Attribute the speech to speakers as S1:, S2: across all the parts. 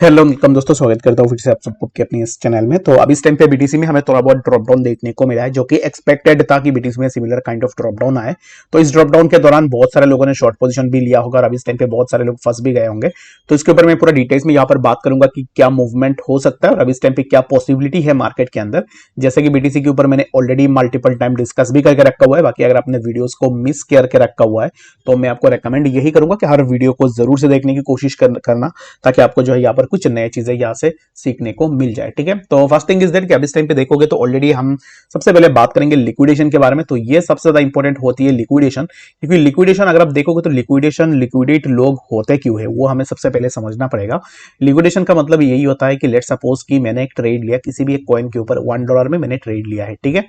S1: Hello welcome दोस्तों, स्वागत करता हूँ फिर से आप सबको के अपनी इस चैनल में। तो अभी इस टाइम पे बीटीसी में हमें थोड़ा बहुत ड्रॉप डाउन देखने को मिला है, जो कि एक्सपेक्टेड था कि बीटीसी में similar kind of drop down आए। तो इस ड्रॉप डाउन के दौरान बहुत सारे लोगों ने शॉर्ट पोजीशन भी लिया होगा और अभी इस टाइम पे बहुत सारे लोग फंस भी गए होंगे। तो इसके ऊपर मैं पूरा डिटेल्स में यहाँ पर बात करूंगा कि क्या मूवमेंट हो सकता है और अभी इस टाइम पे क्या पॉसिबिलिटी है मार्केट के अंदर। जैसे कि बीटीसी के ऊपर मैंने ऑलरेडी मल्टीपल टाइम डिस्कस भी करके रखा हुआ है। बाकी अगर आपने वीडियोस को मिस करके रखा हुआ है तो मैं आपको रेकमेंड यही करूंगा कि हर वीडियो को जरूर से देखने की कोशिश करना, ताकि आपको जो है यहाँ पर कुछ नई चीजें यहाँ से सीखने को मिल जाए। ठीक है, तो फर्स्ट थिंग इज दैट कि अब इस टाइम पे देखोगे तो ऑलरेडी हम सबसे पहले बात करेंगे लिक्विडेशन के बारे में। तो ये सबसे ज्यादा इंपॉर्टेंट होती है लिक्विडेशन, क्योंकि लिक्विडेशन अगर आप देखोगे तो लिक्विडेशन लिक्विडेट लोग होते क्यों है वो हमें सबसे पहले समझना पड़ेगा। लिक्विडेशन का मतलब यही होता है कि लेट सपोज कि मैंने एक ट्रेड लिया किसी भी एक कॉइन के ऊपर, $1 में मैंने ट्रेड लिया है। ठीक है,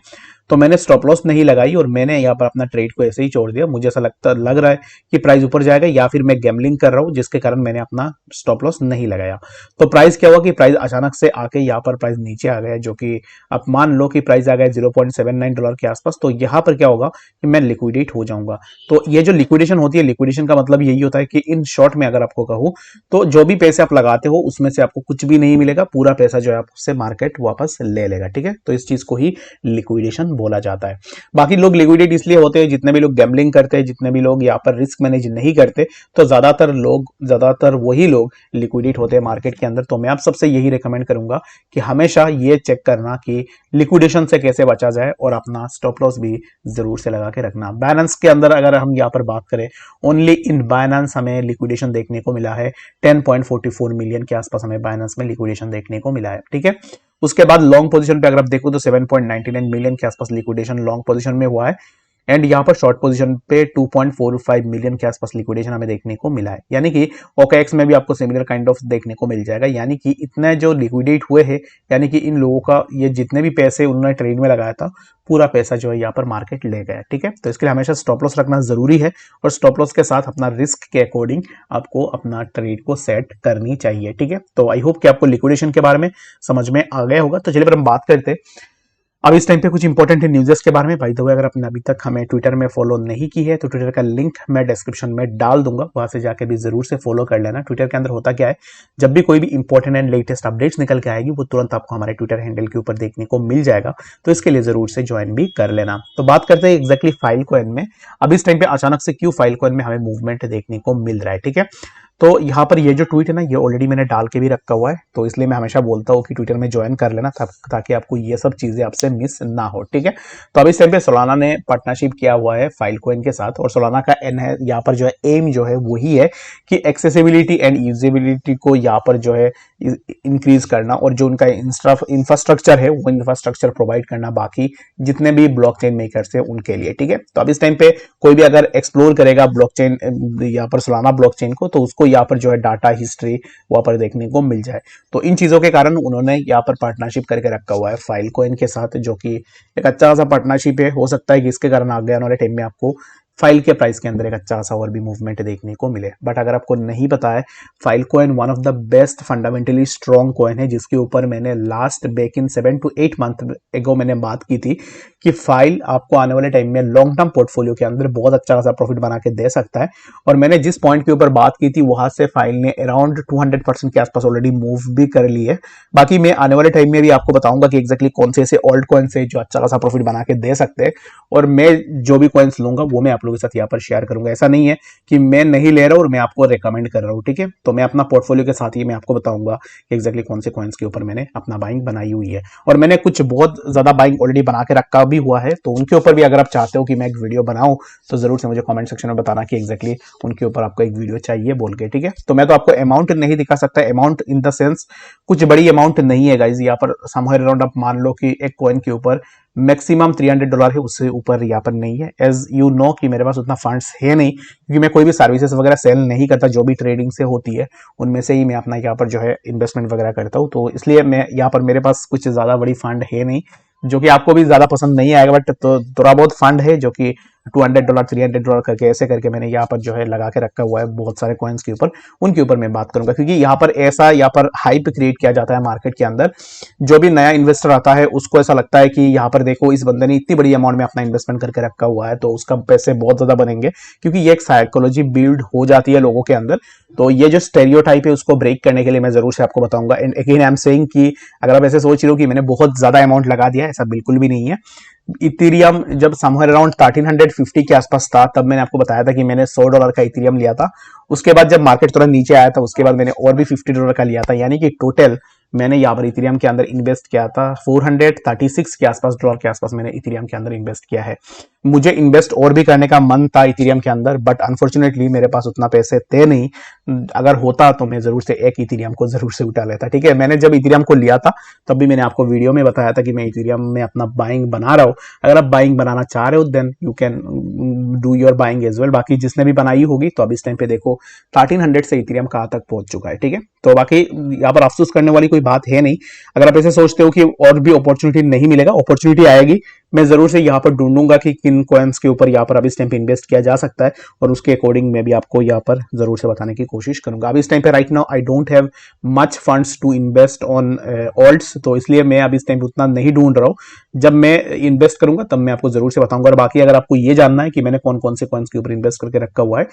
S1: तो मैंने स्टॉप लॉस नहीं लगाई और मैंने यहाँ पर अपना ट्रेड को ऐसे ही छोड़ दिया। मुझे ऐसा लग रहा है कि प्राइस ऊपर जाएगा, या फिर मैं गैम्बलिंग कर रहा हूं जिसके कारण मैंने अपना स्टॉप लॉस नहीं लगाया। तो प्राइस क्या हुआ कि प्राइस अचानक से आके यहाँ पर प्राइस नीचे आ गया, जो कि आप मान लो कि प्राइस आ गया $0.79 के आसपास। तो यहाँ पर क्या होगा कि मैं लिक्विडेट हो जाऊंगा। तो ये जो लिक्विडेशन होती है, लिक्विडेशन का मतलब यही होता है कि इन शॉर्ट में अगर आपको कहूं तो जो भी पैसे आप लगाते हो उसमें से आपको कुछ भी नहीं मिलेगा, पूरा पैसा जो है आपसे मार्केट वापस ले लेगा। ठीक है, तो इस चीज को ही लिक्विडेशन बोला जाता है। बाकी लोग लिक्विडेट इसलिए होते हैं, जितने भी लोग गैम्बलिंग करते हैं, जितने भी लोग यहाँ पर रिस्क मैनेज नहीं करते, तो ज्यादातर वही लोग लिक्विडेट होते हैं मार्केट के अंदर। तो मैं आप सबसे यही रिकमेंड करूंगा कि हमेशा ये चेक करना कि लिक्विडेशन से कैसे बचा जाए और अपना स्टॉप लॉस भी जरूर से लगा के रखना। बाइनेंस के अंदर अगर हम यहाँ पर बात करें, ओनली इन बाइनेंस हमें लिक्विडेशन देखने को मिला है 10.44 मिलियन के आसपास हमें बाइनेंस में लिक्विडेशन देखने को मिला है। ठीक है, उसके बाद लॉन्ग पोजीशन पे अगर आप देखो तो 7.99 मिलियन के आसपास लिक्विडेशन लॉन्ग पोजीशन में हुआ है। एंड यहाँ पर शॉर्ट पोजीशन पे 2.45 मिलियन के आसपास लिक्विडेशन हमें देखने को मिला है। यानी कि OKX में भी आपको सिमिलर काइंड ऑफ देखने को मिल जाएगा। यानी कि इतने जो लिक्विडेट हुए हैं, यानी कि इन लोगों का ये जितने भी पैसे उन्होंने ट्रेड में लगाया था, पूरा पैसा जो है यहाँ पर मार्केट ले गया। ठीक है, तो इसके लिए हमेशा स्टॉप लॉस रखना जरूरी है और स्टॉप लॉस के साथ अपना रिस्क के अकॉर्डिंग आपको अपना ट्रेड को सेट करनी चाहिए। ठीक है, तो आई होप कि आपको लिक्विडेशन के बारे में समझ में आ गया होगा। तो चलिए फिर हम बात करते हैं अब इस टाइम पे कुछ इंपॉर्टेंट न्यूज़ेस के बारे में। भाई, अगर आपने अभी तक हमें ट्विटर में फॉलो नहीं की है तो ट्विटर का लिंक मैं डिस्क्रिप्शन में डाल दूंगा, वहां से जाके भी जरूर से फॉलो कर लेना। ट्विटर के अंदर होता क्या है, जब भी कोई भी इंपॉर्टेंट एंड लेटेस्ट अपडेट्स निकल के आएगी वो तुरंत आपको हमारे ट्विटर हैंडल के ऊपर देखने को मिल जाएगा। तो इसके लिए जरूर से ज्वाइन भी कर लेना। तो बात करते हैं एग्जैक्टली फाइल कॉइन में। अब इस टाइम पे अचानक से क्यों फाइल कॉइन में हमें मूवमेंट देखने को मिल रहा है। ठीक है, तो यहाँ पर ये जो ट्वीट है ना, ये ऑलरेडी मैंने डाल के भी रखा हुआ है। तो इसलिए मैं हमेशा बोलता हूँ कि ट्विटर में ज्वाइन कर लेना, ताकि आपको ये सब चीजें आपसे मिस ना हो। ठीक है, तो अभी इस टाइम पे सोलाना ने पार्टनरशिप किया हुआ है फाइल कॉइन के साथ, और सोलाना का एन है यहाँ पर जो है एम जो है वही है कि एक्सेसिबिलिटी एंड यूजेबिलिटी को यहाँ पर जो है इंक्रीज करना, और जो उनका इंफ्रास्ट्रक्चर है वो इंफ्रास्ट्रक्चर प्रोवाइड करना बाकी जितने भी ब्लॉकचेन मेकर्स है उनके लिए। ठीक है, तो अब इस टाइम पे कोई भी अगर एक्सप्लोर करेगा ब्लॉकचेन यहाँ पर सोलाना ब्लॉकचेन को, तो उसको यहाँ पर जो है डाटा हिस्ट्री वहां पर देखने को मिल जाए। तो इन चीजों के कारण उन्होंने यहाँ पर पार्टनरशिप करके रखा हुआ है फाइल कॉइन के साथ, जो कि एक अच्छा खासा पार्टनरशिप है। हो सकता है कि इसके कारण आगे आने वाले टाइम में आपको फाइल के प्राइस के अंदर एक अच्छा खासा और भी मूवमेंट देखने को मिले। बट अगर आपको नहीं पता है, file coin one of the best fundamentally strong coin है, जिसके ऊपर मैंने last back in 7 to 8 month एगो मैंने बात की थी कि फाइल आपको आने वाले टाइम में लॉन्ग टर्म पोर्टफोलियो के अंदर बहुत अच्छा खासा प्रॉफिट बना के दे सकता है। और मैंने जिस पॉइंट के ऊपर बात की थी वहां से फाइल ने अराउंड 200% के आसपास ऑलरेडी मूव भी कर ली है। बाकी मैं आने वाले टाइम में भी आपको बताऊंगा कि एग्जैक्टली कौन से ऐसे ऑल्ट कॉइन्स है जो अच्छा खासा प्रॉफिट बना के दे सकते हैं, और मैं जो भी कॉइन्स लूंगा वो मैं आप लोगों के साथ यहाँ पर शेयर करूंगा। ऐसा नहीं है कि मैं नहीं ले रहा हूं और मैं आपको रिकमेंड कर रहा हूं। ठीक है, तो मैं अपना पोर्टफोलियो के साथ ही मैं आपको बताऊंगा कि एग्जैक्टली कौन से कॉइन्स के ऊपर मैंने अपना बाइंग बनाई हुई है, और मैंने कुछ बहुत ज्यादा बाइंग ऑलरेडी बना के रखा भी हुआ है। तो उनके ऊपर भी अगर आप चाहते हो कि मैं एक वीडियो बनाऊं तो जरूर से मुझे कमेंट सेक्शन में बताना कि एग्जैक्टली उनके ऊपर आपको एक वीडियो चाहिए बोल के। ठीक है, तो मैं तो आपको अमाउंट नहीं दिखा सकता, अमाउंट इन द सेंस कुछ बड़ी अमाउंट नहीं है गाइज। यहाँ पर समवेयर अराउंड आप मान लो कि एक कॉइन के ऊपर मैक्सिमम $300 है, उससे ऊपर यहाँ पर नहीं है। एज यू नो कि मेरे पास उतना फंड्स है नहीं, क्योंकि मैं कोई भी सर्विसेज वगैरह सेल नहीं करता। जो भी ट्रेडिंग से होती है उनमें से ही मैं अपना यहाँ पर जो है इन्वेस्टमेंट वगैरह करता हूँ। तो इसलिए मैं यहाँ पर मेरे पास कुछ ज्यादा बड़ी फंड है नहीं, जो कि आपको भी ज्यादा पसंद नहीं आएगा। बट तो थोड़ा बहुत फंड है जो कि $200 $300 करके ऐसे करके मैंने यहाँ पर जो है लगा के रखा हुआ है बहुत सारे कॉइन्स के ऊपर, उनके ऊपर मैं बात करूंगा, क्योंकि यहाँ पर ऐसा यहाँ पर हाइप क्रिएट किया जाता है मार्केट के अंदर। जो भी नया इन्वेस्टर आता है उसको ऐसा लगता है कि यहाँ पर देखो इस बंदे ने इतनी बड़ी अमाउंट में अपना इन्वेस्टमेंट करके रखा हुआ है तो उसका पैसे बहुत ज्यादा बनेंगे, क्योंकि ये एक साइकोलॉजी बिल्ड हो जाती है लोगों के अंदर। तो ये जो स्टेरियोटाइप है उसको ब्रेक करने के लिए मैं जरूर से आपको बताऊंगा। And again I am saying कि अगर आप ऐसे सोच रहे हो कि मैंने बहुत ज्यादा अमाउंट लगा दिया, ऐसा बिल्कुल भी नहीं है। इथेरियम जब समवेयर अराउंड 1350 के आसपास था तब मैंने आपको बताया था कि मैंने $100 का इथेरियम लिया था। उसके बाद जब मार्केट थोड़ा नीचे आया था उसके बाद मैंने और भी $50 का लिया था, यानी कि टोटल मैंने यहाँ पर इथेरियम के अंदर इन्वेस्ट किया था 436 के आसपास डॉलर के आसपास मैंने इथेरियम के अंदर इन्वेस्ट किया है। मुझे इन्वेस्ट और भी करने का मन था इथेरियम के अंदर, बट अनफॉर्चुनेटली मेरे पास उतना पैसे थे नहीं। अगर होता तो मैं जरूर से एक इथेरियम को जरूर से उठा लेता। ठीक है, मैंने जब इथेरियम को लिया था तब भी मैंने आपको वीडियो में बताया था कि मैं इथेरियम में अपना बाइंग बना रहा हूँ। अगर आप बाइंग बनाना चाह रहे हो then you can do your buying as well. बाकी जिसने भी बनाई होगी तो अब इस टाइम पे देखो 1300 से इथेरियम कहाँ तक पहुंच चुका है। ठीक है, तो बाकी यहाँ पर अफसोस करने वाली कोई बात है नहीं। अगर आप ऐसे सोचते हो कि और भी अपॉर्चुनिटी नहीं मिलेगा, अपॉर्चुनिटी आएगी। मैं जरूर से यहाँ पर ढूंढूंगा कि किन कॉइन्स के ऊपर यहाँ पर अभी इस टाइम पे इन्वेस्ट किया जा सकता है और उसके अकॉर्डिंग मैं भी आपको यहाँ पर जरूर से बताने की कोशिश करूंगा। अभी इस टाइम पे right now I don't have much funds to invest on alts, तो इसलिए मैं अभी इस टाइम पे उतना नहीं ढूंढ रहा हूँ। जब मैं इन्वेस्ट करूंगा तब मैं आपको जरूर से बताऊंगा। और बाकी अगर आपको ये जानना है कि मैंने कौन कौन से कॉइन्स के ऊपर इन्वेस्ट करके रखा हुआ है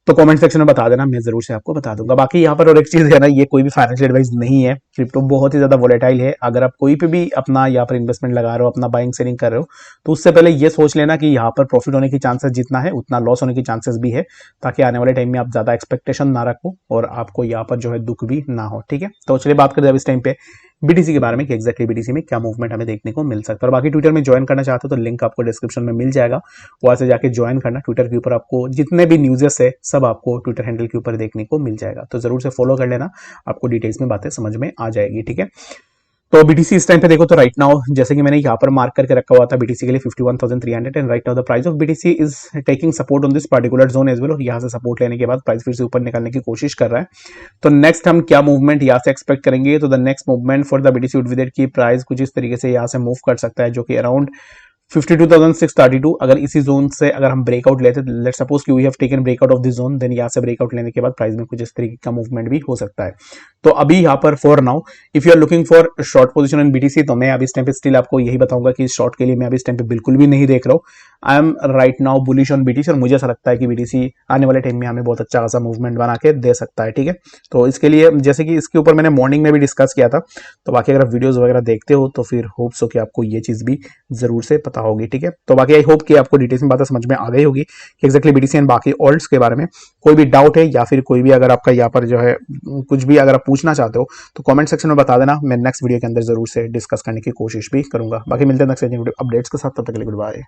S1: तो कमेंट सेक्शन में बता देना, मैं जरूर से आपको बता दूंगा। बाकी यहाँ पर और एक चीज है ना, ये कोई भी फाइनेंशियल एडवाइस नहीं है। क्रिप्टो बहुत ही ज्यादा वोलेटाइल है। अगर आप कोई पे भी अपना यहाँ पर इन्वेस्टमेंट लगा रहे हो, अपना बाइंग सेलिंग कर रहे हो, तो उससे पहले ये सोच लेना कि यहाँ पर प्रॉफिट होने की चांसेस जितना है उतना लॉस होने की चांसेस भी है, ताकि आने वाले टाइम में आप ज्यादा एक्सपेक्टेशन ना रखो और आपको यहाँ पर जो है दुख भी ना हो। ठीक है, तो चलिए बात करते हैं अब इस टाइम पे बीटीसी के बारे में कि एक्जैक्टली बीटीसी में क्या मूवमेंट हमें देखने को मिल सकता है। और बाकी ट्विटर में ज्वाइन करना चाहते हो तो लिंक आपको डिस्क्रिप्शन में मिल जाएगा, वहां से जाके ज्वाइन करना। ट्विटर के ऊपर आपको जितने भी न्यूज़ेस है सब आपको ट्विटर हैंडल के ऊपर देखने को मिल जाएगा, तो जरूर से फॉलो कर लेना, आपको डिटेल्स में बातें समझ में आ जाएगी। ठीक है, तो बीटीसी इस टाइम पे देखो तो राइट नाउ जैसे कि मैंने यहाँ पर मार्क करके रखा हुआ था बीटीसी के लिए 51,300 and right now the price of BTC is taking support on this particular zone as well. और यहाँ से सपोर्ट लेने के बाद प्राइस फिर से ऊपर निकलने की कोशिश कर रहा है। तो नेक्स्ट हम क्या मूवमेंट यहाँ से एक्सपेक्ट करेंगे, तो the next movement for the BTC would be that की प्राइस कुछ इस तरीके से यहाँ से मूव कर सकता है, जो कि अराउंड 52,632। अगर इसी जोन से अगर हम ब्रेकआउट लेते, लेट्स सपोज कि we have taken breakout of this zone, then यहाँ से ब्रेकआउट लेने के बाद प्राइस में कुछ इस तरीके का मूवमेंट भी हो सकता है। तो अभी यहाँ पर for now if you are looking for short position in BTC, तो मैं अभी इस टाइम पे स्टिल आपको यही बताऊंगा कि शॉर्ट के लिए मैं अभी इस टाइम पे बिल्कुल भी नहीं देख रहा हूँ। I am right now bullish on BTC और मुझे ऐसा लगता है कि बीटीसी आने वाले टाइम में हमें बहुत अच्छा खासा मूवमेंट बना के दे सकता है। ठीक है, तो इसके लिए जैसे कि इसके ऊपर मैंने मॉर्निंग में भी डिस्कस किया था, तो बाकी अगर आप वीडियोस वगैरह देखते हो तो फिर होप्स हो कि आपको ये चीज भी जरूर से पता होगी। ठीक है, तो बाकी आई होप कि आपको डिटेल्स में बातें समझ में आ गई होगी कि एक्जैक्टली बीटीसी एंड बाकी ऑल्ट्स के बारे में कोई भी डाउट है या फिर कोई भी अगर आपका यहाँ पर जो है कुछ भी अगर आप पूछना चाहते हो तो कमेंट सेक्शन में बता देना, मैं नेक्स्ट वीडियो के अंदर जरूर से डिस्कस करने की कोशिश भी करूंगा। बाकी मिलते हैं नेक्स्ट अपडेट्स के साथ, तब तक के लिए गुड बाय।